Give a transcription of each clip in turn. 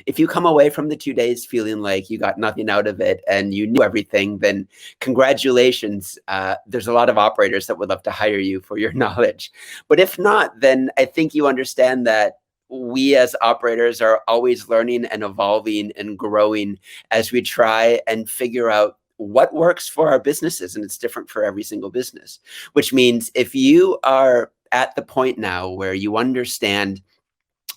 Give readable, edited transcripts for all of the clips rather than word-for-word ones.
If you come away from the 2 days feeling like you got nothing out of it and you knew everything, then congratulations. There's a lot of operators that would love to hire you for your knowledge. But if not, then I think you understand that we as operators are always learning and evolving and growing as we try and figure out what works for our businesses. And it's different for every single business, which means if you are at the point now where you understand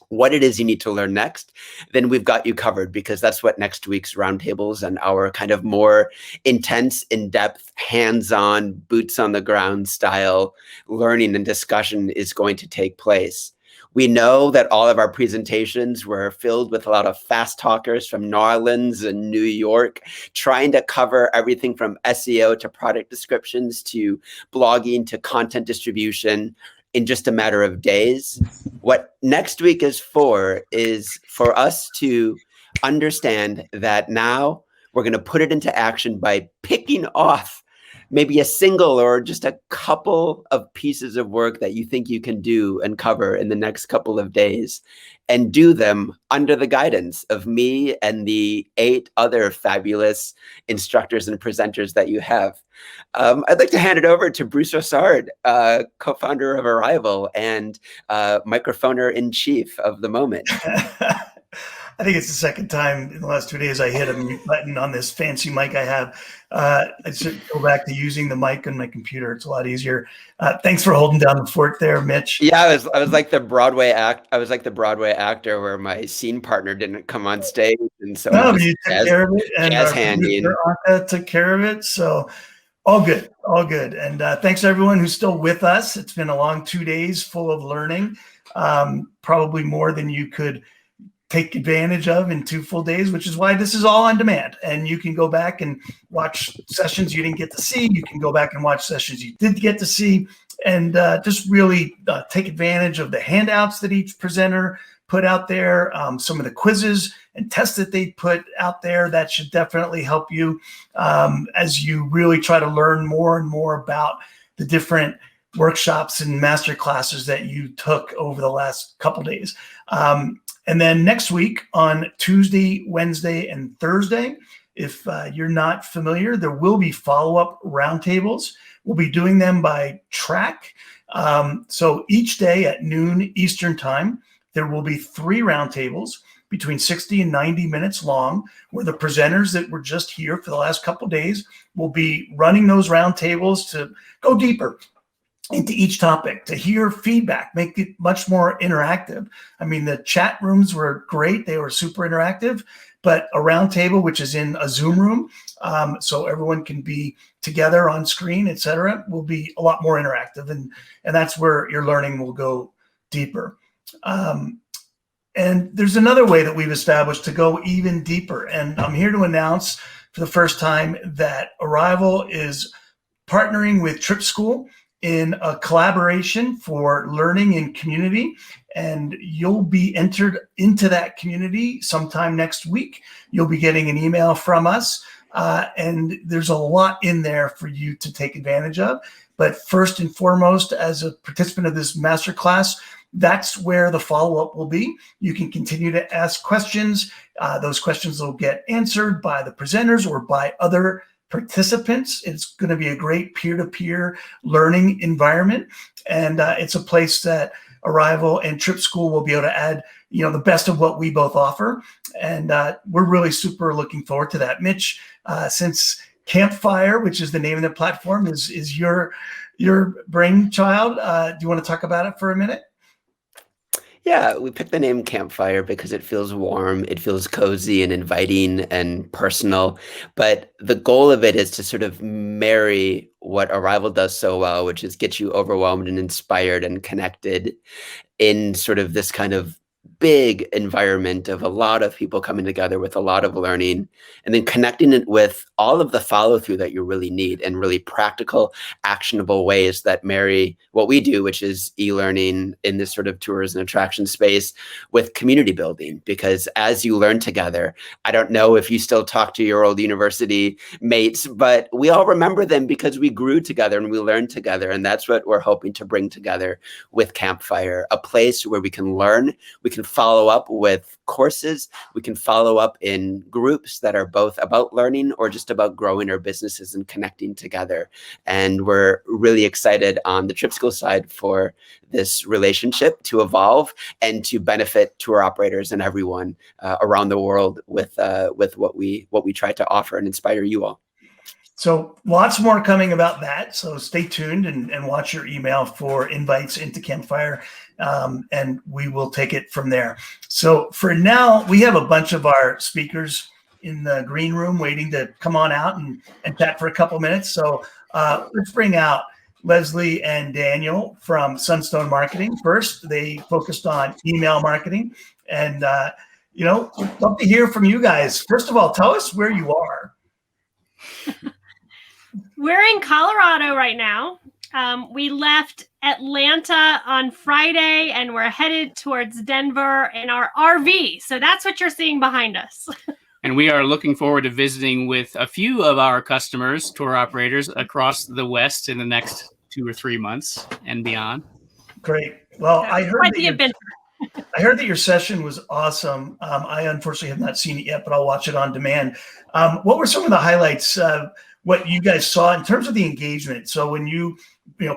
what it is you need to learn next, then we've got you covered, because that's what next week's roundtables and our kind of more intense, in-depth, hands-on, boots on the ground style learning and discussion is going to take place. We know that all of our presentations were filled with a lot of fast talkers from New Orleans and New York, trying to cover everything from SEO to product descriptions to blogging to content distribution in just a matter of days. What next week is for us to understand that now we're going to put it into action by picking off maybe a single or just a couple of pieces of work that you think you can do and cover in the next couple of days, and do them under the guidance of me and the 8 other fabulous instructors and presenters that you have. I'd like to hand it over to Bruce Rossard, co-founder of Arrival and microphoner in chief of the moment. I think it's the second time in the last 2 days I hit a mute button on this fancy mic I have. I should go back to using the mic on my computer. It's a lot easier. Thanks for holding down the fort there, Mitch. Yeah, I was like the Broadway actor where my scene partner didn't come on stage, and so you took care of it, and jazz handing took care of it. So all good. And thanks to everyone who's still with us. It's been a long 2 days full of learning, probably more than you could take advantage of in 2 full days, which is why this is all on demand. And you can go back and watch sessions you didn't get to see. You can go back and watch sessions you did get to see, and just really take advantage of the handouts that each presenter put out there, some of the quizzes and tests that they put out there. That should definitely help you as you really try to learn more and more about the different workshops and master classes that you took over the last couple days. And then next week on Tuesday, Wednesday, and Thursday, if you're not familiar, there will be follow-up roundtables. We'll be doing them by track. So each day at noon Eastern time, there will be 3 roundtables between 60 and 90 minutes long, where the presenters that were just here for the last couple of days will be running those roundtables to go deeper into each topic, to hear feedback, make it much more interactive. I mean, the chat rooms were great. They were super interactive, but a roundtable, which is in a Zoom room, so everyone can be together on screen, et cetera, will be a lot more interactive. And that's where your learning will go deeper. And there's another way that we've established to go even deeper. And I'm here to announce for the first time that Arrival is partnering with Trip School in a collaboration for learning and community, and you'll be entered into that community sometime next week. You'll be getting an email from us, and there's a lot in there for you to take advantage of. But first and foremost, as a participant of this masterclass, that's where the follow-up will be. You can continue to ask questions. Those questions will get answered by the presenters or by other participants. It's going to be a great peer-to-peer learning environment, and it's a place that Arrival and Trip School will be able to add, the best of what we both offer, and we're really super looking forward to that. Mitch, since Campfire, which is the name of the platform, is your brainchild, do you want to talk about it for a minute? Yeah, we picked the name Campfire because it feels warm, it feels cozy and inviting and personal. But the goal of it is to sort of marry what Arrival does so well, which is get you overwhelmed and inspired and connected in sort of this kind of big environment of a lot of people coming together with a lot of learning, and then connecting it with all of the follow through that you really need and really practical, actionable ways that marry what we do, which is e-learning in this sort of tours and attraction space, with community building. Because as you learn together, I don't know if you still talk to your old university mates, but we all remember them because we grew together and we learned together. And that's what we're hoping to bring together with Campfire, a place where we can learn, we can follow up with courses. We can follow up in groups that are both about learning or just about growing our businesses and connecting together. And we're really excited on the Trip School side for this relationship to evolve and to benefit tour operators and everyone around the world with what we try to offer and inspire you all. So lots more coming about that. So stay tuned and watch your email for invites into Campfire, and we will take it from there. So for now, we have a bunch of our speakers in the green room waiting to come on out and chat for a couple minutes. So let's bring out Leslie and Daniel from Sunstone Marketing. First, they focused on email marketing, and we'd love to hear from you guys. First of all, tell us where you are. We're in Colorado right now. We left Atlanta on Friday and we're headed towards Denver in our RV. So that's what you're seeing behind us. And we are looking forward to visiting with a few of our customers, tour operators across the West in the next 2 or 3 months and beyond. Great. Well, I heard that your session was awesome. I unfortunately have not seen it yet, but I'll watch it on demand. What were some of the highlights? What you guys saw in terms of the engagement? So when you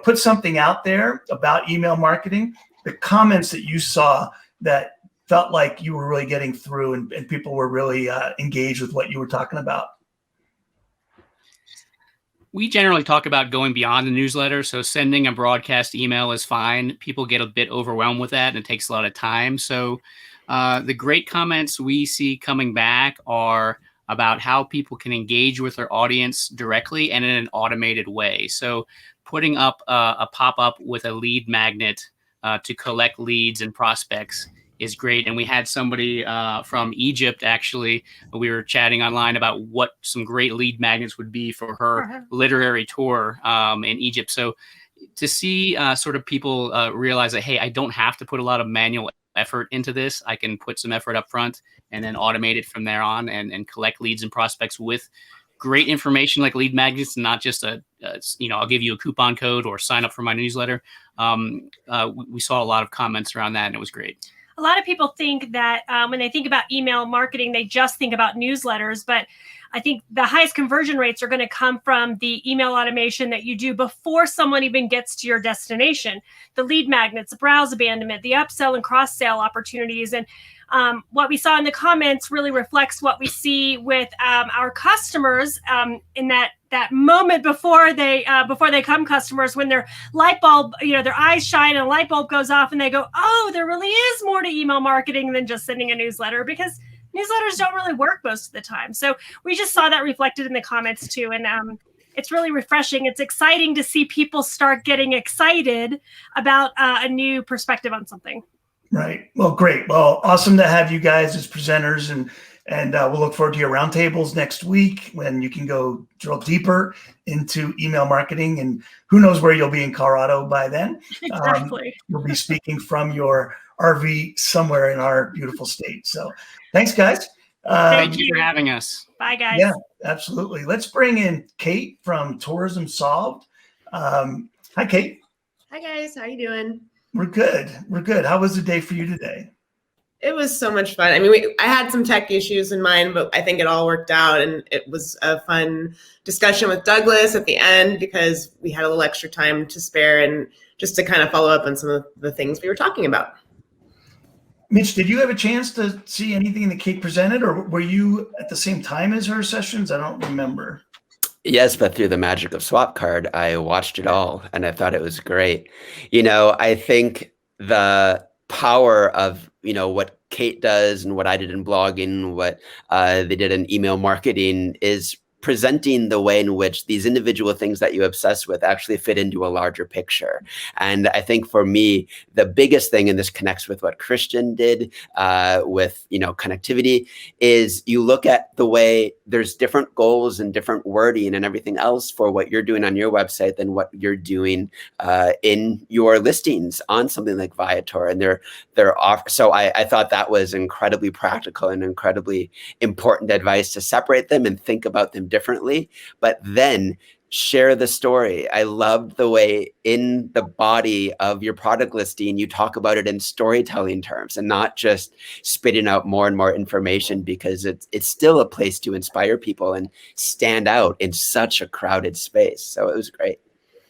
put something out there about email marketing, the comments that you saw that felt like you were really getting through and people were really engaged with what you were talking about. We generally talk about going beyond the newsletter. So sending a broadcast email is fine. People get a bit overwhelmed with that and it takes a lot of time. So the great comments we see coming back are about how people can engage with their audience directly and in an automated way. So putting up a pop-up with a lead magnet to collect leads and prospects is great. And we had somebody from Egypt, actually, we were chatting online about what some great lead magnets would be for her literary tour in Egypt. So to see sort of people realize that, hey, I don't have to put a lot of manual effort into this. I can put some effort up front and then automate it from there on and collect leads and prospects with great information like lead magnets, and not just I'll give you a coupon code or sign up for my newsletter. We saw a lot of comments around that and it was great. A lot of people think that when they think about email marketing, they just think about newsletters, but I think the highest conversion rates are going to come from the email automation that you do before someone even gets to your destination. The lead magnets, the browse abandonment, the upsell and cross-sale opportunities. And what we saw in the comments really reflects what we see with our customers in that moment before they come customers, when their light bulb, their eyes shine and a light bulb goes off and they go, oh, there really is more to email marketing than just sending a newsletter, because newsletters don't really work most of the time. So we just saw that reflected in the comments too. And it's really refreshing. It's exciting to see people start getting excited about a new perspective on something. Right. Well, great. Well, awesome to have you guys as presenters, and we'll look forward to your roundtables next week when you can go drill deeper into email marketing, and who knows where you'll be in Colorado by then. Exactly. You'll be speaking from your RV somewhere in our beautiful state. So thanks, guys. Thank you for having us. Bye, guys. Yeah, absolutely. Let's bring in Kate from Tourism Solved. Hi, Kate. Hi, guys. How you doing? We're good. We're good. How was the day for you today? It was so much fun. I mean, I had some tech issues in mind, but I think it all worked out. And it was a fun discussion with Douglas at the end because we had a little extra time to spare and just to kind of follow up on some of the things we were talking about. Mitch, did you have a chance to see anything that Kate presented, or were you at the same time as her sessions? I don't remember. Yes, but through the magic of SwapCard, I watched it all and I thought it was great. I think the power of, what Kate does and what I did in blogging, what they did in email marketing is presenting the way in which these individual things that you obsess with actually fit into a larger picture. And I think for me, the biggest thing, and this connects with what Christian did with, connectivity, is you look at the way there's different goals and different wording and everything else for what you're doing on your website than what you're doing in your listings on something like Viator. And they're off. So I thought that was incredibly practical and incredibly important advice to separate them and think about them differently, but then share the story. I loved the way in the body of your product listing, you talk about it in storytelling terms and not just spitting out more and more information, because it's still a place to inspire people and stand out in such a crowded space. So it was great.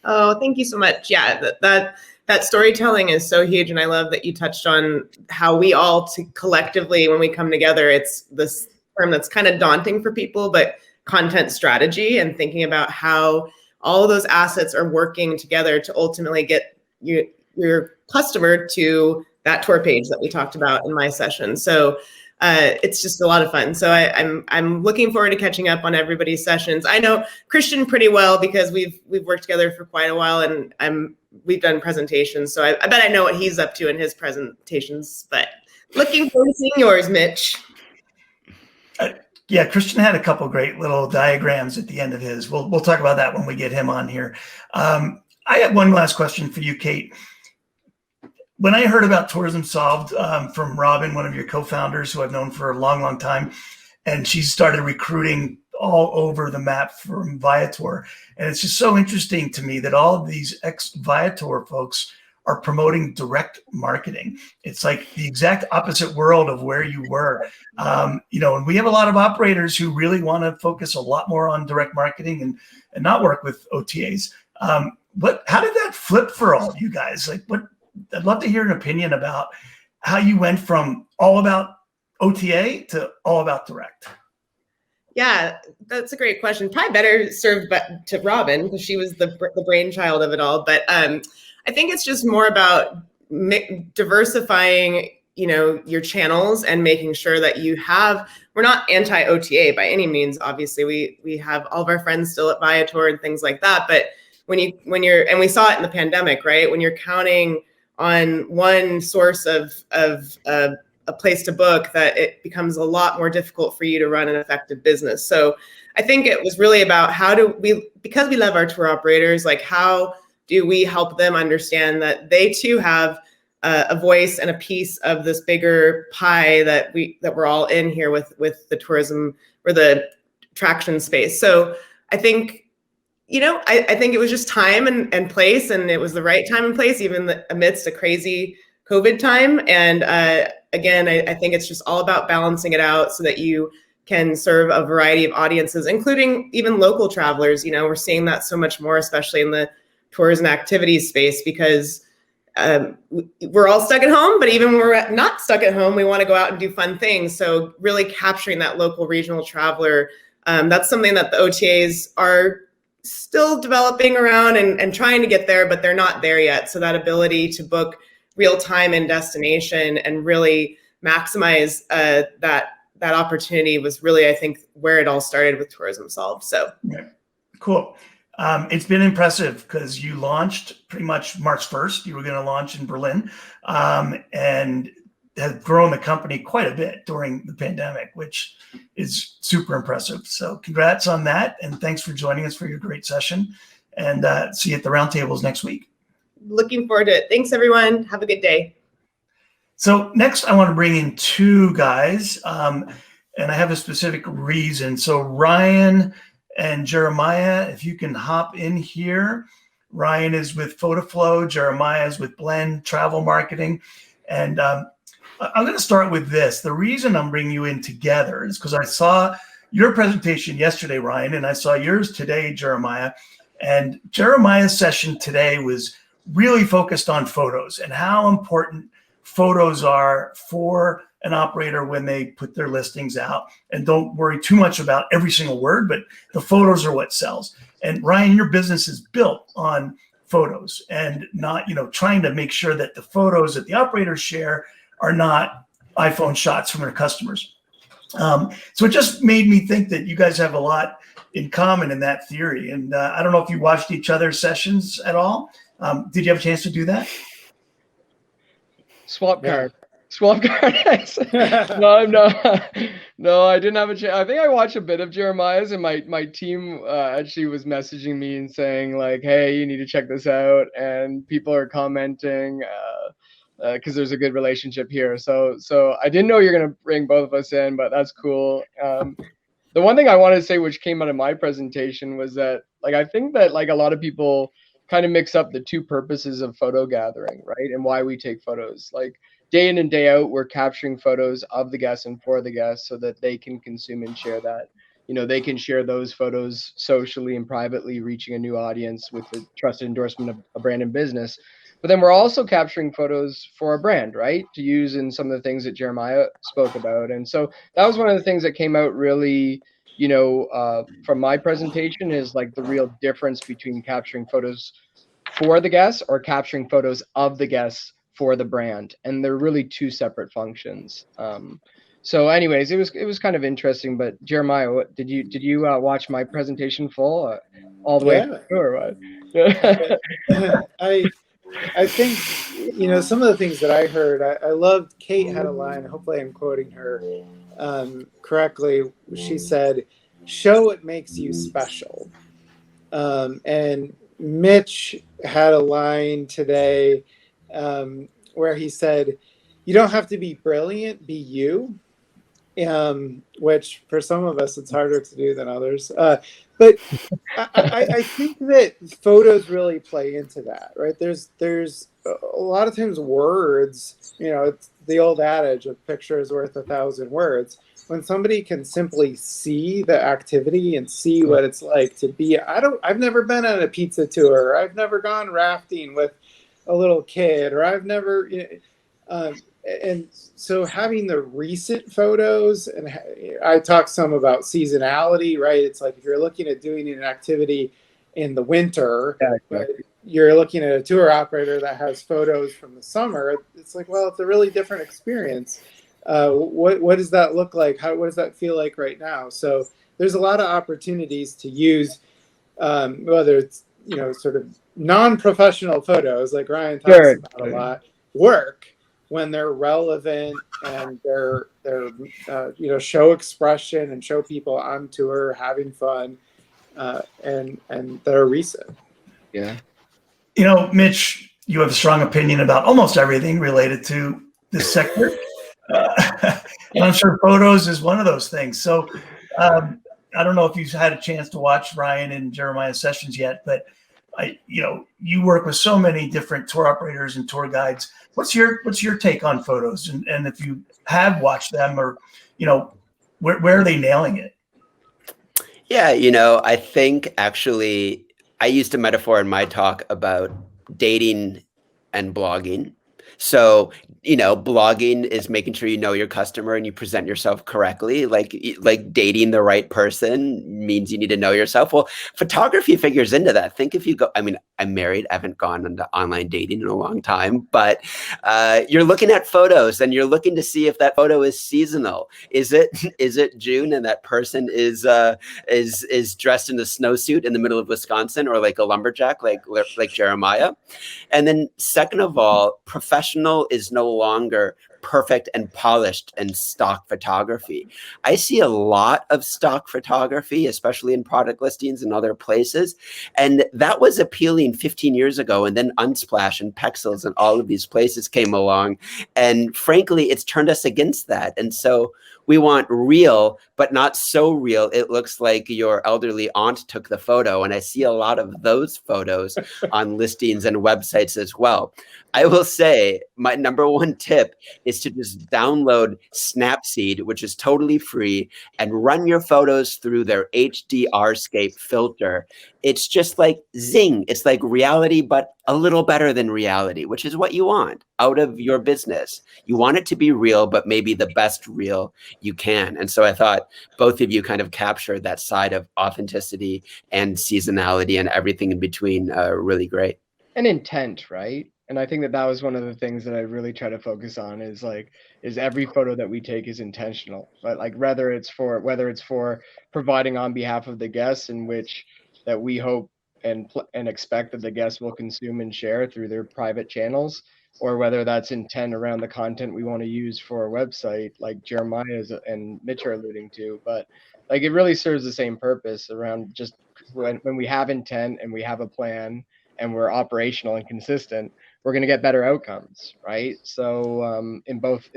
Oh, thank you so much. Yeah, that storytelling is so huge. And I love that you touched on how we all collectively, when we come together, it's this term that's kind of daunting for people, but content strategy, and thinking about how all of those assets are working together to ultimately get your customer to that tour page that we talked about in my session. So it's just a lot of fun. So I'm looking forward to catching up on everybody's sessions. I know Christian pretty well because we've worked together for quite a while, and we've done presentations. So I bet I know what he's up to in his presentations. But looking forward to seeing yours, Mitch. Yeah, Christian had a couple great little diagrams at the end of his. We'll talk about that when we get him on here. I have one last question for you, Kate. When I heard about Tourism Solved from Robin, one of your co-founders who I've known for a long, long time, and she started recruiting all over the map from Viator. And it's just so interesting to me that all of these ex-Viator folks are promoting direct marketing. It's like the exact opposite world of where you were. And we have a lot of operators who really want to focus a lot more on direct marketing and not work with OTAs. How did that flip for all of you guys? I'd love to hear an opinion about how you went from all about OTA to all about direct. Yeah, that's a great question. Probably better served to Robin, because she was the brainchild of it all. But I think it's just more about diversifying, your channels and making sure that we're not anti-OTA by any means. Obviously, we have all of our friends still at Viator and things like that. But when you're, and we saw it in the pandemic, right? When you're counting on one source of a place to book, that it becomes a lot more difficult for you to run an effective business. So I think it was really about because we love our tour operators, how do we help them understand that they too have a voice and a piece of this bigger pie that we're all in here with the tourism or the attraction space. So I think, I think it was just time and place, and it was the right time and place, even amidst a crazy COVID time. And again, I think it's just all about balancing it out so that you can serve a variety of audiences, including even local travelers. We're seeing that so much more, especially in the tours and activities space, because we're all stuck at home, but even when we're not stuck at home, we want to go out and do fun things. So really capturing that local regional traveler, that's something that the OTAs are still developing around and trying to get there, but they're not there yet. So that ability to book real time in destination and really maximize that opportunity was really, I think, where it all started with Tourism Solved. So yeah. Cool. It's been impressive because you launched pretty much March 1st. You were going to launch in Berlin, and have grown the company quite a bit during the pandemic, which is super impressive. So congrats on that. And thanks for joining us for your great session, and see you at the roundtables next week. Looking forward to it. Thanks, everyone. Have a good day. So next, I want to bring in two guys, and I have a specific reason. So Ryan and Jeremiah, if you can hop in here. Ryan is with PhotoFlow. Jeremiah is with Blend Travel Marketing. And I'm going to start with this. The reason I'm bringing you in together is because I saw your presentation yesterday, Ryan, and I saw yours today, Jeremiah. And Jeremiah's session today was really focused on photos and how important photos are for an operator when they put their listings out. And don't worry too much about every single word, but the photos are what sells. And Ryan, your business is built on photos and not, trying to make sure that the photos that the operators share are not iPhone shots from their customers. So it just made me think that you guys have a lot in common in that theory. And I don't know if you watched each other's sessions at all. Did you have a chance to do that? Swap card. No, I didn't have a chance. I think I watched a bit of Jeremiah's, and my team actually was messaging me and saying like, hey, you need to check this out. And people are commenting because there's a good relationship here. So I didn't know you're going to bring both of us in, but that's cool. The one thing I wanted to say, which came out of my presentation, was that Like, I think that like a lot of people kind of mix up the two purposes of photo gathering, right? And why we take photos. Like day in and day out, we're capturing photos of the guests and for the guests so that they can consume and share that. They can share those photos socially and privately, reaching a new audience with the trusted endorsement of a brand and business. But then we're also capturing photos for a brand, right? To use in some of the things that Jeremiah spoke about. And so that was one of the things that came out really, from my presentation, is like the real difference between capturing photos for the guests or capturing photos of the guests for the brand. And they're really two separate functions. So anyways, it was kind of interesting. But Jeremiah, did you watch my presentation full all the way through or what? I think, some of the things that I heard, I loved Kate had a line, hopefully I'm quoting her correctly. She said, show what makes you special. And Mitch had a line today where he said, you don't have to be brilliant, be you. Which for some of us it's harder to do than others. But I think that photos really play into that, right? There's a lot of times words, it's the old adage of picture is worth 1,000 words. When somebody can simply see the activity and see what it's like to be, I've never been on a pizza tour, or I've never gone rafting with a little kid, or I've never, and so having the recent photos, and I talked some about seasonality, right? It's like if you're looking at doing an activity in the winter, but you're looking at a tour operator that has photos from the summer, it's like, well, it's a really different experience. What does that look like? What does that feel like right now? So there's a lot of opportunities to use, whether it's, sort of non-professional photos, like Ryan talks about a lot, work when they're relevant and they're show expression and show people on tour having fun, and they're recent. Yeah. Mitch, you have a strong opinion about almost everything related to this sector. And I'm sure photos is one of those things. So I don't know if you've had a chance to watch Ryan and Jeremiah's sessions yet, but you work with so many different tour operators and tour guides. What's your take on photos? And if you have watched them, or, where are they nailing it? Yeah, I think actually I used a metaphor in my talk about dating and blogging. So, blogging is making sure you know your customer and you present yourself correctly. Like dating the right person means you need to know yourself. Well, photography figures into that. Think if you go, I'm married, I haven't gone into online dating in a long time, but you're looking at photos and you're looking to see if that photo is seasonal. Is it June and that person is dressed in a snowsuit in the middle of Wisconsin, or like a lumberjack, like Jeremiah? And then second of all, professional is no longer perfect and polished and stock photography. I see a lot of stock photography, especially in product listings and other places. And that was appealing 15 years ago. And then Unsplash and Pexels and all of these places came along. And frankly, it's turned us against that. And so we want real, but not so real it looks like your elderly aunt took the photo. And I see a lot of those photos on listings and websites as well. I will say my number one tip is to just download Snapseed, which is totally free, and run your photos through their HDRscape filter. It's just like zing. It's like reality, but a little better than reality, which is what you want out of your business. You want it to be real, but maybe the best real you can. And so I thought both of you kind of captured that side of authenticity and seasonality and everything in between really great. And intent, right? And I think that was one of the things that I really try to focus on is every photo that we take is intentional, but whether it's for providing on behalf of the guests, in which that we hope and expect that the guests will consume and share through their private channels, or whether that's intent around the content we want to use for our website, like Jeremiah and Mitch are alluding to. But it really serves the same purpose around just when we have intent and we have a plan and we're operational and consistent, we're going to get better outcomes, right? So in both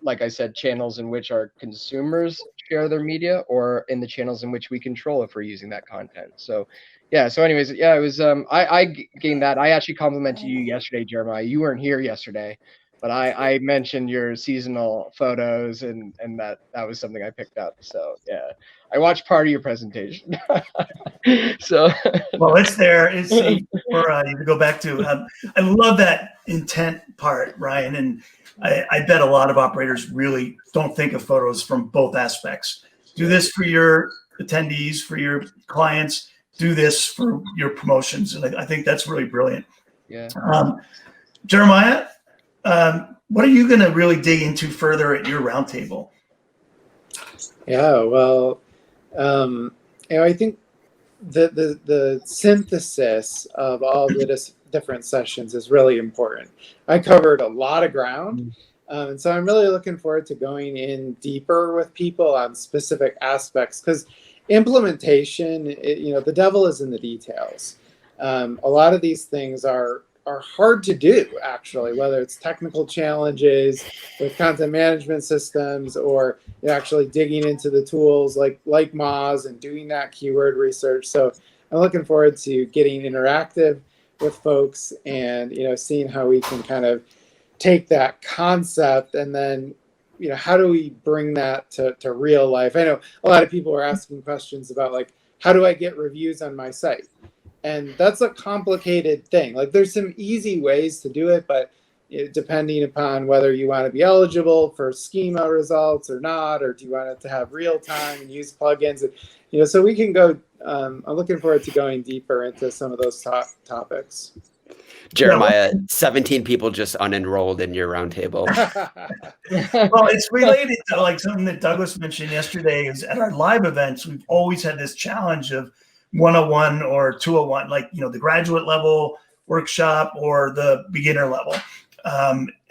like I said, channels in which our consumers share their media or in the channels in which we control if we're using that content. So yeah, so anyways, yeah, it was I gained that. I actually complimented you yesterday, Jeremiah. You weren't here yesterday, but I mentioned your seasonal photos and that was something I picked up. So yeah, I watched part of your presentation. So well, it's there. It's for you to go back to. I love that intent part, Ryan, and I bet a lot of operators really don't think of photos from both aspects. Do this for your attendees, for your clients. Do this for your promotions, and I think that's really brilliant. yeah. Jeremiah, what are you going to really dig into further at your roundtable? Yeah, well, I think the synthesis of all the different sessions is really important. I covered a lot of ground, and so I'm really looking forward to going in deeper with people on specific aspects, because implementation, the devil is in the details. A lot of these things are hard to do, actually, whether it's technical challenges with content management systems or actually digging into the tools like Moz and doing that keyword research. So I'm looking forward to getting interactive with folks and seeing how we can kind of take that concept and then how do we bring that to real life. I know a lot of people are asking questions about, like, how do I get reviews on my site? And that's a complicated thing. Like, there's some easy ways to do it, but depending upon whether you want to be eligible for schema results or not, or do you want it to have real time and use plugins, and, so we can go. I'm looking forward to going deeper into some of those topics. Jeremiah, 17 people just unenrolled in your roundtable. Well, it's related to like something that Douglas mentioned yesterday. Is at our live events, we've always had this challenge of 101 or 201, like the graduate level workshop or the beginner level.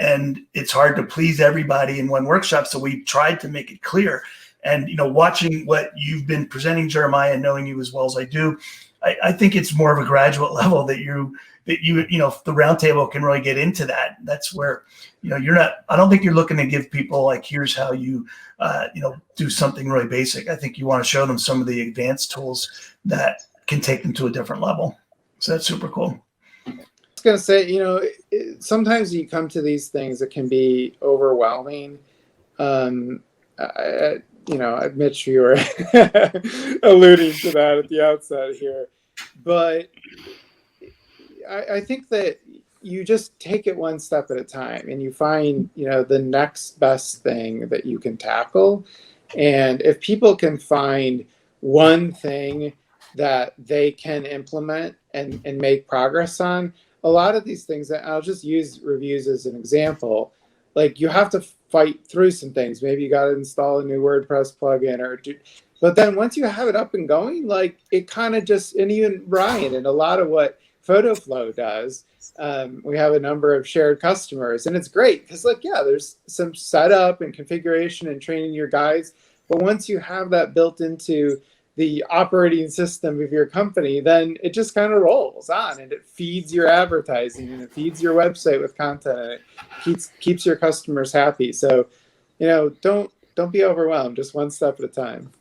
And it's hard to please everybody in one workshop. So we tried to make it clear. And, watching what you've been presenting, Jeremiah, and knowing you as well as I do, I think it's more of a graduate level that the roundtable can really get into that. That's where, I don't think you're looking to give people like, here's how you, do something really basic. I think you want to show them some of the advanced tools that can take them to a different level. So that's super cool. I was going to say, sometimes you come to these things that can be overwhelming. Mitch, you were alluding to that at the outset here, but I think that you just take it one step at a time and you find, the next best thing that you can tackle. And if people can find one thing that they can implement and make progress on, a lot of these things, I'll just use reviews as an example, like you have to fight through some things. Maybe you got to install a new WordPress plugin but then once you have it up and going, like it kind of just, and even Ryan and a lot of what PhotoFlow does, we have a number of shared customers, and it's great because, there's some setup and configuration and training your guys, but once you have that built into the operating system of your company, then it just kind of rolls on and it feeds your advertising and it feeds your website with content and it keeps your customers happy. So, don't be overwhelmed, just one step at a time.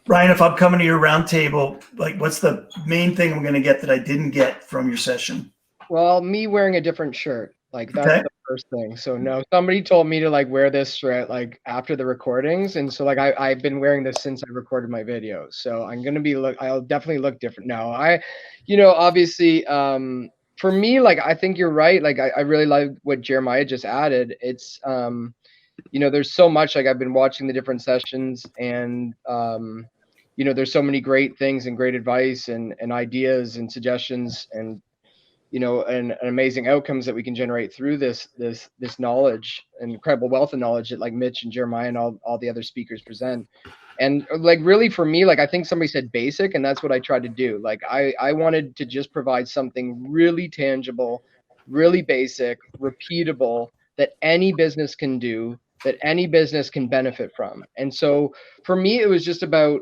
Ryan, if I'm coming to your roundtable, like what's the main thing I'm going to get that I didn't get from your session? Well, me wearing a different shirt, like that's Okay. the first thing. So no, somebody told me to wear this shirt after the recordings, and so I've been wearing this since I recorded my videos. So I'm gonna I'll definitely look different now. Obviously, for me, I think you're right. I really like what Jeremiah just added. It's there's so much. I've been watching the different sessions, and there's so many great things and great advice and ideas and suggestions and and amazing outcomes that we can generate through this knowledge and incredible wealth of knowledge that Mitch and Jeremiah and all the other speakers present. And really for me, I think somebody said basic, and that's what I tried to do. I wanted to just provide something really tangible, really basic, repeatable, that any business can do, that any business can benefit from. And so for me, it was just about,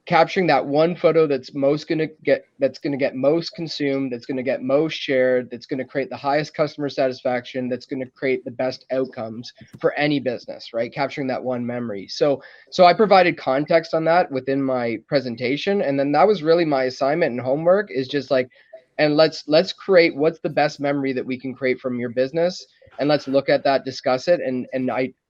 capturing that one photo that's going to get most consumed, that's going to get most shared, that's going to create the highest customer satisfaction, that's going to create the best outcomes for any business, right? Capturing that one memory. So I provided context on that within my presentation, and then that was really my assignment and homework, is just like, and let's create what's the best memory that we can create from your business, and let's look at that, discuss it, and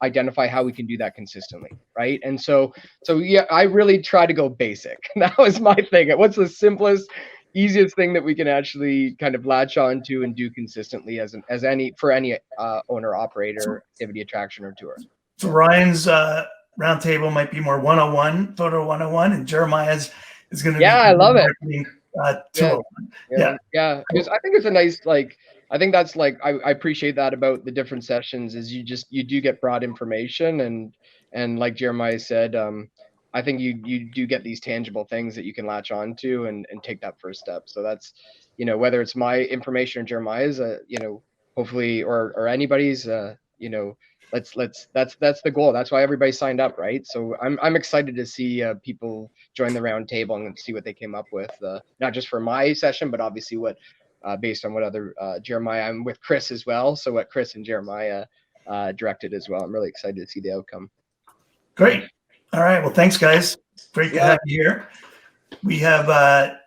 identify how we can do that consistently, right? And so yeah, I really try to go basic. That was my thing. What's the simplest, easiest thing that we can actually kind of latch on to and do consistently for any owner, operator, activity, attraction, or tour. So Ryan's roundtable might be more 101, photo 101, and Jeremiah's is going to be. I love it. 201. Yeah. Because I think it's a nice, like, I think that's like, I appreciate that about the different sessions, is you do get broad information, and like Jeremiah said, I think you do get these tangible things that you can latch on to and take that first step. So that's, whether it's my information or Jeremiah's, hopefully, or anybody's, that's the goal. That's why everybody signed up, right? So I'm excited to see people join the round table and see what they came up with, not just for my session, but obviously what, based on what other Jeremiah, I'm with Chris as well. So what Chris and Jeremiah directed as well. I'm really excited to see the outcome. Great. All right. Well, thanks, guys. Great to have you here. We have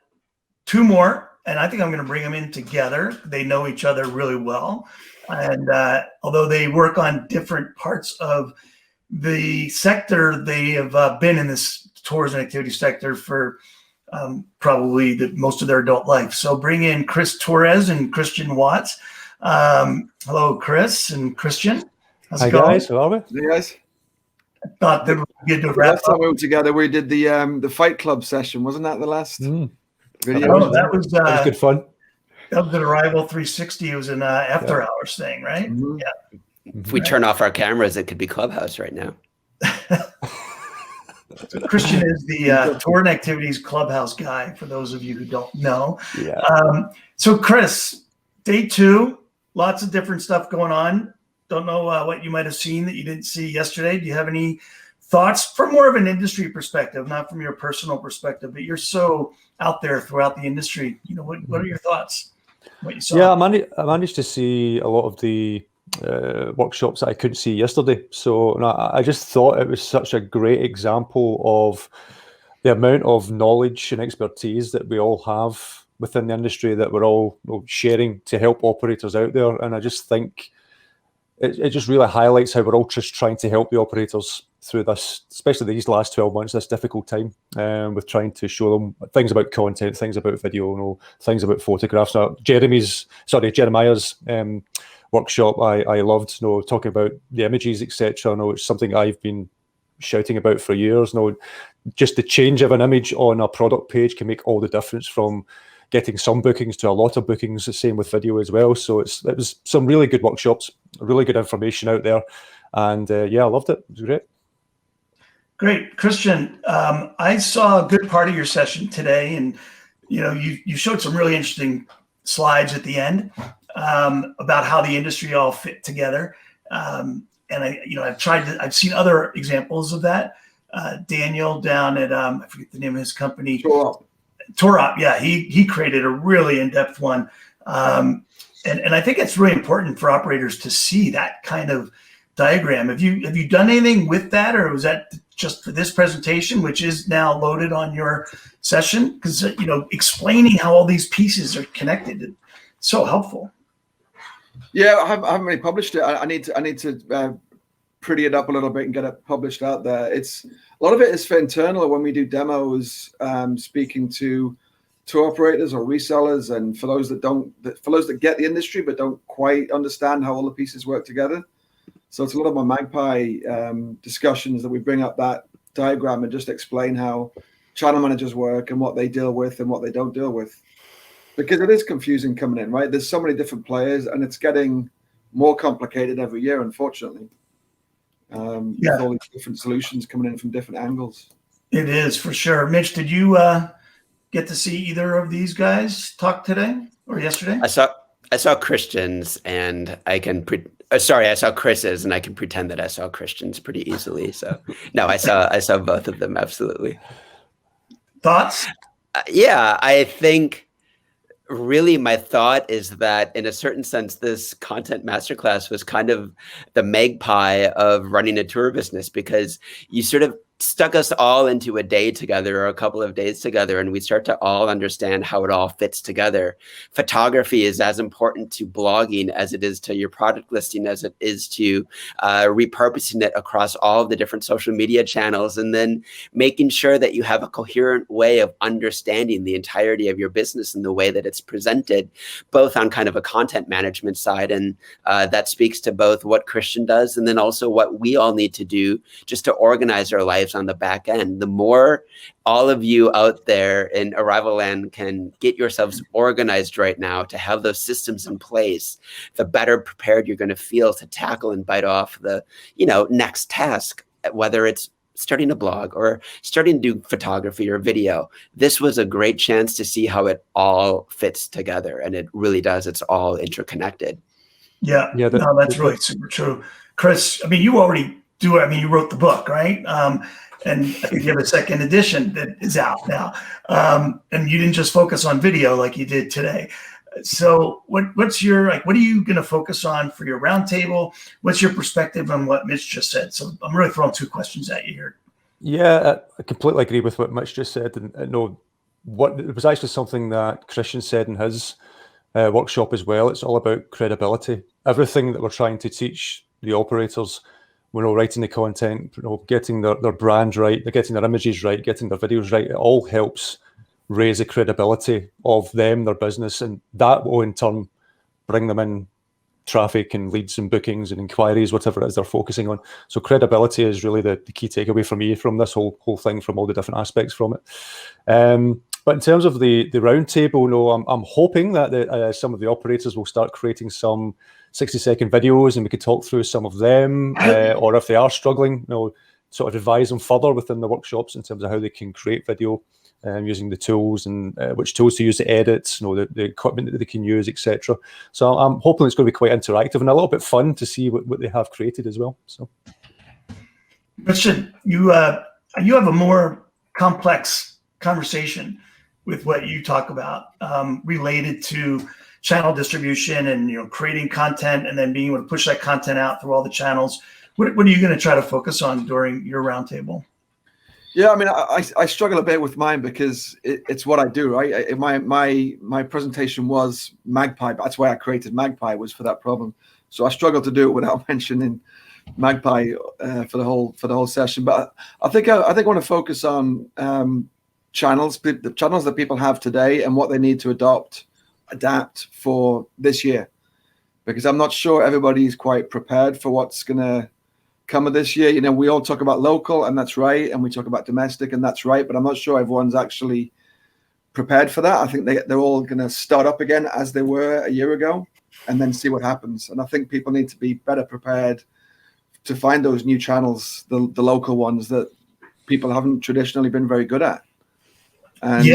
2 more, and I think I'm going to bring them in together. They know each other really well. And although they work on different parts of the sector, they have been in this tourism and activity sector for probably most of their adult life. So bring in Chris Torres and Christian Watts. Hello, Chris and Christian. How's it going? Guys, how are we? Hey guys. I thought that we could do a The wrap last time up. we were together, we did the Fight Club session. Wasn't that the last video? Oh, that was good fun. That was an Arrival 360. It was an after hours thing, right? Mhm. Yeah. If we turn off our cameras, it could be Clubhouse right now. So Christian is the Tour and Activities Clubhouse guy, for those of you who don't know. Yeah. So Chris, day 2, lots of different stuff going on. Don't know what you might have seen that you didn't see yesterday. Do you have any thoughts from more of an industry perspective, not from your personal perspective, but you're so out there throughout the industry? What are your thoughts? What you saw? Yeah, I managed to see a lot of the workshops that I couldn't see yesterday. So I just thought it was such a great example of the amount of knowledge and expertise that we all have within the industry that we're all sharing to help operators out there. And I just think it just really highlights how we're all just trying to help the operators through this, especially these last 12 months, this difficult time, with trying to show them things about content, things about video, things about photographs. Now, Jeremiah's workshop, I loved, talking about the images, etc. It's something I've been shouting about for years. Just the change of an image on a product page can make all the difference, from getting some bookings to a lot of bookings. The same with video as well. So it was some really good workshops, really good information out there, and I loved it. It was great. Great. Christian, I saw a good part of your session today, and you showed some really interesting slides at the end about how the industry all fit together. And I've seen other examples of that. Daniel down at I forget the name of his company. Torop. Yeah, he created a really in-depth one. And I think it's really important for operators to see that kind of diagram. Have you done anything with that, or was that just for this presentation, which is now loaded on your session? Because explaining how all these pieces are connected is so helpful. Yeah, I haven't really published it. I need to pretty it up a little bit and get it published out there. It's a lot of it is for internal when we do demos, speaking to operators or resellers, and for those that get the industry but don't quite understand how all the pieces work together. So it's a lot of my Magpie discussions that we bring up that diagram and just explain how channel managers work and what they deal with and what they don't deal with. Because it is confusing coming in, right? There's so many different players, and it's getting more complicated every year, unfortunately. With all these different solutions coming in from different angles. It is, for sure. Mitch, did you get to see either of these guys talk today or yesterday? I saw Christians, and I saw Chris's, and I can pretend that I saw Christians pretty easily. So no, I saw both of them, absolutely. Thoughts? Yeah, I think really my thought is that in a certain sense, this content masterclass was kind of the magpie of running a tour business, because you sort of stuck us all into a day together or a couple of days together, and we start to all understand how it all fits together. Photography is as important to blogging as it is to your product listing, as it is to repurposing it across all of the different social media channels, and then making sure that you have a coherent way of understanding the entirety of your business and the way that it's presented, both on kind of a content management side, and that speaks to both what Christian does and then also what we all need to do just to organize our lives on the back end. The more all of you out there in Arrival Land can get yourselves organized right now to have those systems in place, the better prepared you're going to feel to tackle and bite off the, next task, whether it's starting a blog or starting to do photography or video. This was a great chance to see how it all fits together, and it really does. It's all interconnected. Yeah, no, that's really super true. Chris, I mean, you already do it. I mean, you wrote the book, right? And I think you have a second edition that is out now. And you didn't just focus on video like you did today. So what's your, what are you going to focus on for your roundtable? What's your perspective on what Mitch just said? So I'm really throwing two questions at you here. Yeah, I completely agree with what Mitch just said. And no, it was actually something that Christian said in his workshop as well. It's all about credibility. Everything that we're trying to teach the operators, writing the content, getting their brand right, they're getting their images right, getting their videos right, it all helps raise the credibility of them, their business, and that will in turn bring them in traffic and leads and bookings and inquiries, whatever it is they're focusing on. So credibility is really the key takeaway for me from this whole thing, from all the different aspects from it. But in terms of the roundtable, I'm hoping that some of the operators will start creating some 60-second videos, and we could talk through some of them, or if they are struggling, sort of advise them further within the workshops in terms of how they can create video, using the tools and which tools to use to edit, the equipment that they can use, etc. So I'm hoping it's going to be quite interactive and a little bit fun to see what they have created as well. So, Richard, you have a more complex conversation with what you talk about, related to channel distribution and creating content and then being able to push that content out through all the channels. What are you going to try to focus on during your roundtable? Yeah, I mean, I struggle a bit with mine because it's what I do, right? My presentation was Magpie. That's why I created Magpie, was for that problem. So I struggled to do it without mentioning Magpie for the whole session. But I think I want to focus on channels, the channels that people have today, and what they need to adapt for this year, because I'm not sure everybody's quite prepared for what's going to come of this year. We all talk about local, and that's right, and we talk about domestic, and that's right, but I'm not sure everyone's actually prepared for that. I think they're all going to start up again as they were a year ago and then see what happens. And I think people need to be better prepared to find those new channels, the local ones that people haven't traditionally been very good at. And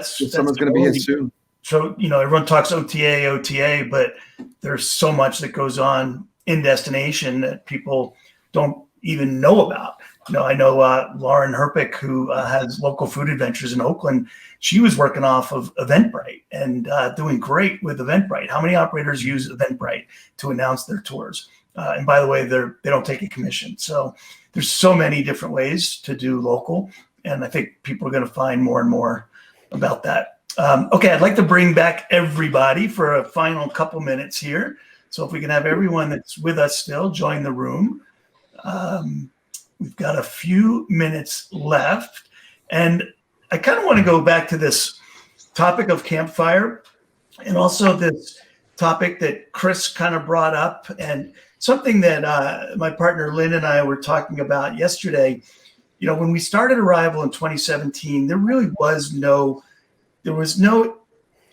someone's going to be here soon. So, everyone talks OTA, but there's so much that goes on in destination that people don't even know about. I know Lauren Herpick, who has Local Food Adventures in Oakland. She was working off of Eventbrite and doing great with Eventbrite. How many operators use Eventbrite to announce their tours? And by the way, they don't take a commission. So there's so many different ways to do local. And I think people are going to find more and more about that. Okay, I'd like to bring back everybody for a final couple minutes here. So if we can have everyone that's with us still join the room. We've got a few minutes left. And I kind of want to go back to this topic of campfire, and also this topic that Chris kind of brought up, and something that my partner Lynn and I were talking about yesterday. When we started Arrival in 2017, there was no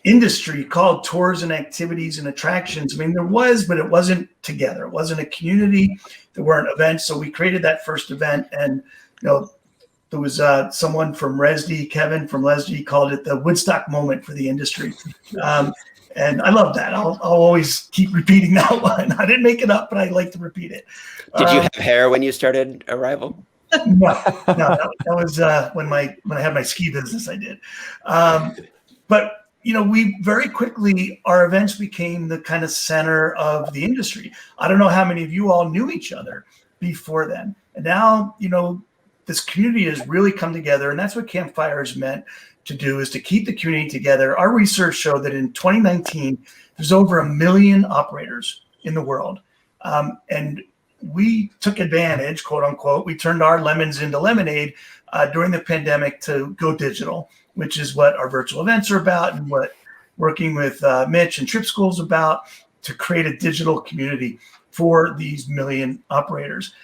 industry called tours and activities and attractions. I mean, there was, but it wasn't together. It wasn't a community. There weren't events. So we created that first event, and there was someone from RESD, Kevin from RESD, called it the Woodstock moment for the industry. And I love that. I'll always keep repeating that one. I didn't make it up, but I like to repeat it. Did you have hair when you started Arrival? No, that was when I had my ski business. I did, but we very quickly, our events became the kind of center of the industry. I don't know how many of you all knew each other before then, and now this community has really come together, and that's what Campfire is meant to do, is to keep the community together. Our research showed that in 2019, there's over 1 million operators in the world, and we took advantage, quote unquote. We turned our lemons into lemonade during the pandemic to go digital, which is what our virtual events are about, and what working with Mitch and Trip School is about, to create a digital community for these 1 million operators.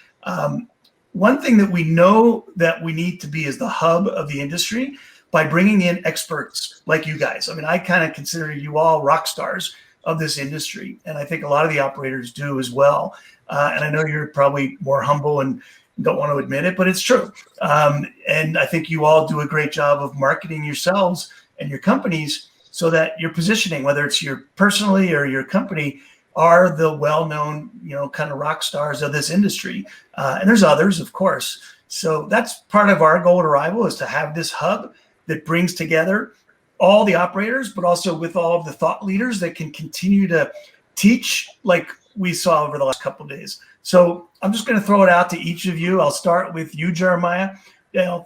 One thing that we know that we need to be is the hub of the industry by bringing in experts like you guys. I mean, I kind of consider you all rock stars of this industry, and I think a lot of the operators do as well. And I know you're probably more humble and don't want to admit it, but it's true. And I think you all do a great job of marketing yourselves and your companies so that your positioning, whether it's your personally or your company, are the well-known, kind of rock stars of this industry. And there's others, of course. So that's part of our goal at Arrival, is to have this hub that brings together all the operators, but also with all of the thought leaders that can continue to teach, like we saw over the last couple of days. So I'm just going to throw it out to each of you. I'll start with you, Jeremiah,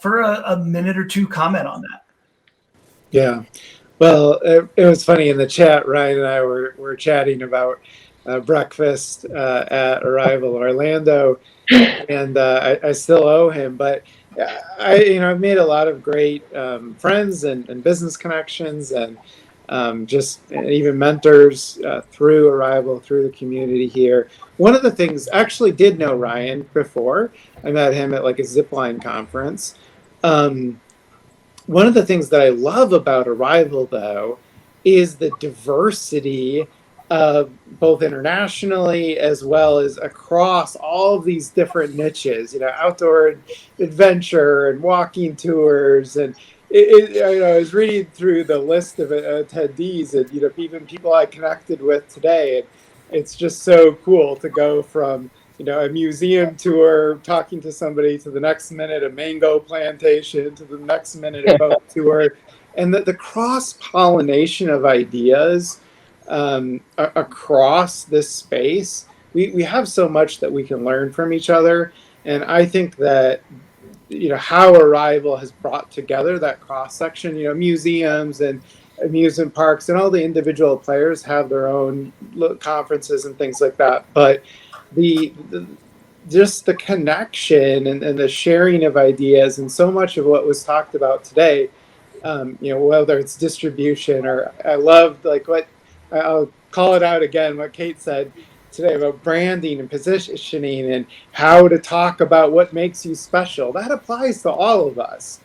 for a minute or two comment on that. Yeah. Well, it was funny in the chat. Ryan and I were chatting about breakfast at Arrival Orlando, and I still owe him. But I've made a lot of great friends and business connections, and even mentors through Arrival, through the community here. One of the things, actually did know Ryan before. I met him at like a zipline conference. One of the things that I love about Arrival, though, is the diversity of both internationally as well as across all of these different niches, outdoor adventure and walking tours. And I was reading through the list of attendees, and even people I connected with today. And it's just so cool to go from a museum tour, talking to somebody, to the next minute a mango plantation, to the next minute a boat tour, and the cross-pollination of ideas across this space. We have so much that we can learn from each other, and I think that how Arrival has brought together that cross-section, museums and amusement parks and all the individual players have their own conferences and things like that, but just the connection and the sharing of ideas, and so much of what was talked about today, whether it's distribution, or I loved I'll call it out again, what Kate said today about branding and positioning and how to talk about what makes you special. That applies to all of us.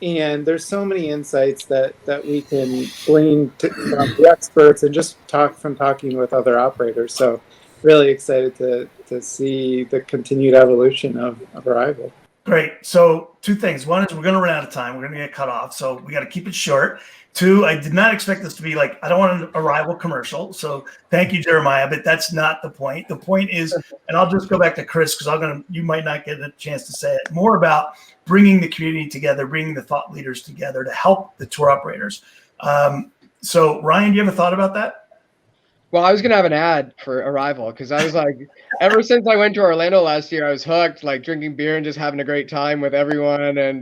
And there's so many insights that we can glean from the experts and just talking with other operators. So really excited to see the continued evolution of Arrival. Great. So 2 things. One is we're going to run out of time. We're going to get cut off. So we got to keep it short. 2, I did not expect this to be I don't want an Arrival commercial. So thank you, Jeremiah, but that's not the point. The point is, and I'll just go back to Chris, because you might not get a chance to say it, more about bringing the community together, bringing the thought leaders together to help the tour operators. So Ryan, do you have a thought about that? Well, I was going to have an ad for Arrival, because I was ever since I went to Orlando last year, I was hooked, drinking beer and just having a great time with everyone. And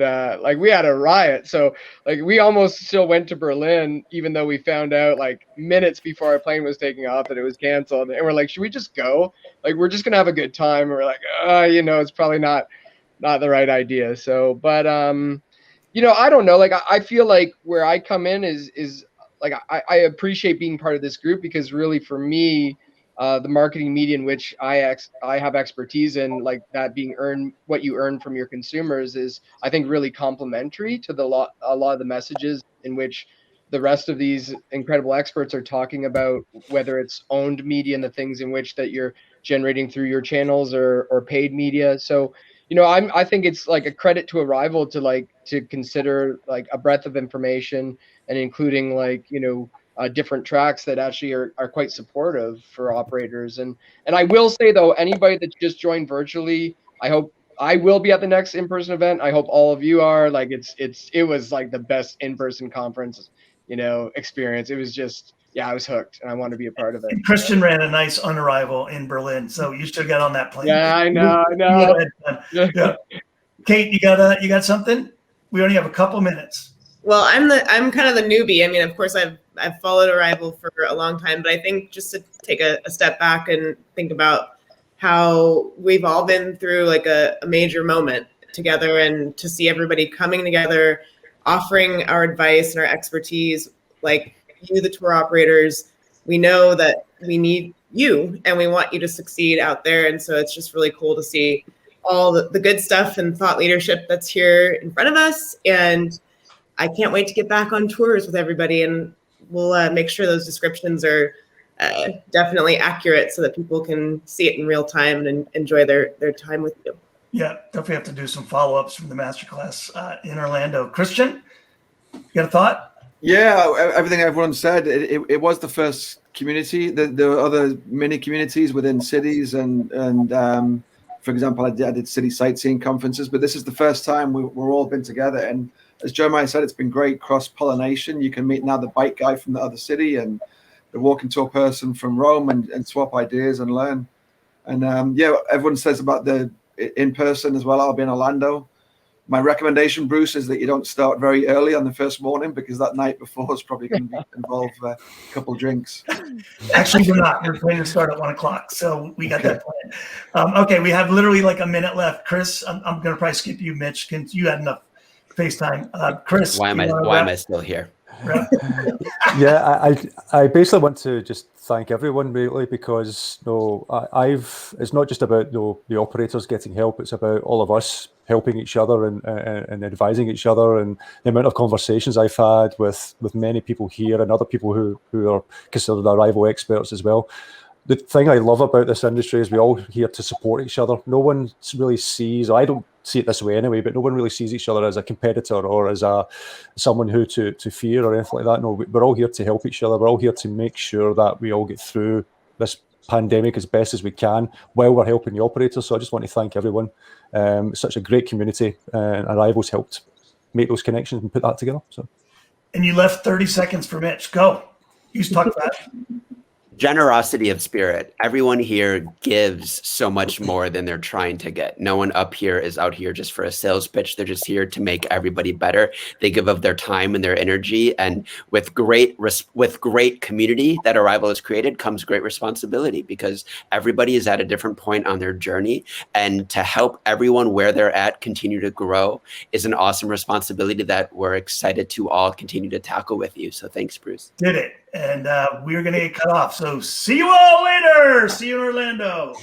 we had a riot. So we almost still went to Berlin, even though we found out minutes before our plane was taking off that it was canceled. And we're like, should we just go? We're just going to have a good time. And we're like, it's probably not the right idea. So, but, I don't know. I feel like where I come in is I appreciate being part of this group, because really for me, the marketing media in which I have expertise in, that being what you earn from your consumers, is I think really complementary to a lot of the messages in which the rest of these incredible experts are talking about, whether it's owned media and the things in which that you're generating through your channels or paid media. So, I think it's a credit to Arrival to consider a breadth of information, and including different tracks that actually are quite supportive for operators. And I will say, though, anybody that's just joined virtually, I hope I will be at the next in-person event. I hope all of you are. Like it was like the best in-person conference, experience. It was just, I was hooked, and I want to be a part of it. And Christian ran a nice unarrival in Berlin, so you should get on that plane. Yeah, I know. Yeah. Kate, you got something? We only have a couple minutes. Well, I'm kind of the newbie. I mean, of course, I've followed Arrival for a long time, but I think just to take a step back and think about how we've all been through like a major moment together, and to see everybody coming together, offering our advice and our expertise, like you, the tour operators, we know that we need you and we want you to succeed out there. And so it's just really cool to see all the good stuff and thought leadership that's here in front of us. And I can't wait to get back on tours with everybody, and we'll make sure those descriptions are definitely accurate so that people can see it in real time and enjoy their time with you. Yeah, definitely have to do some follow-ups from the masterclass in Orlando. Christian, you got a thought? Yeah, everything everyone said. It was the first community. There were other mini communities within cities, and for example, I did city sightseeing conferences, but this is the first time we're all been together. And as Jeremiah said, it's been great cross-pollination. You can meet now the bike guy from the other city and the walking tour person from Rome, and swap ideas and learn. And everyone says about the in-person as well. I'll be in Orlando. My recommendation, Bruce, is that you don't start very early on the first morning, because that night before is probably going to involve a couple drinks. Actually, we're not. We're planning to start at 1:00, so we got that plan. Okay, we have literally like a minute left. Chris, I'm going to probably skip you, Mitch. You had enough FaceTime. Chris, Why am I still here? Yeah, I basically want to just thank everyone really, because it's not just about the operators getting help, it's about all of us helping each other and advising each other, and the amount of conversations I've had with many people here and other people who are considered Arrival experts as well. The thing I love about this industry is we're all here to support each other. No one really sees, I don't see it this way anyway, but no one really sees each other as a competitor or as someone who to fear or anything like that. No, we're all here to help each other. We're all here to make sure that we all get through this pandemic as best as we can while we're helping the operators. So I just want to thank everyone. It's such a great community, and Arrival's helped make those connections and put that together. So. And you left 30 seconds for Mitch. Go. You talk about it. Generosity of spirit. Everyone here gives so much more than they're trying to get. No one up here is out here just for a sales pitch. They're just here to make everybody better. They give of their time and their energy, and with great community that Arrival has created comes great responsibility, because everybody is at a different point on their journey, and to help everyone where they're at continue to grow is an awesome responsibility that we're excited to all continue to tackle with you. So thanks, Bruce. Did it. And we're going to get cut off. So see you all later. See you in Orlando.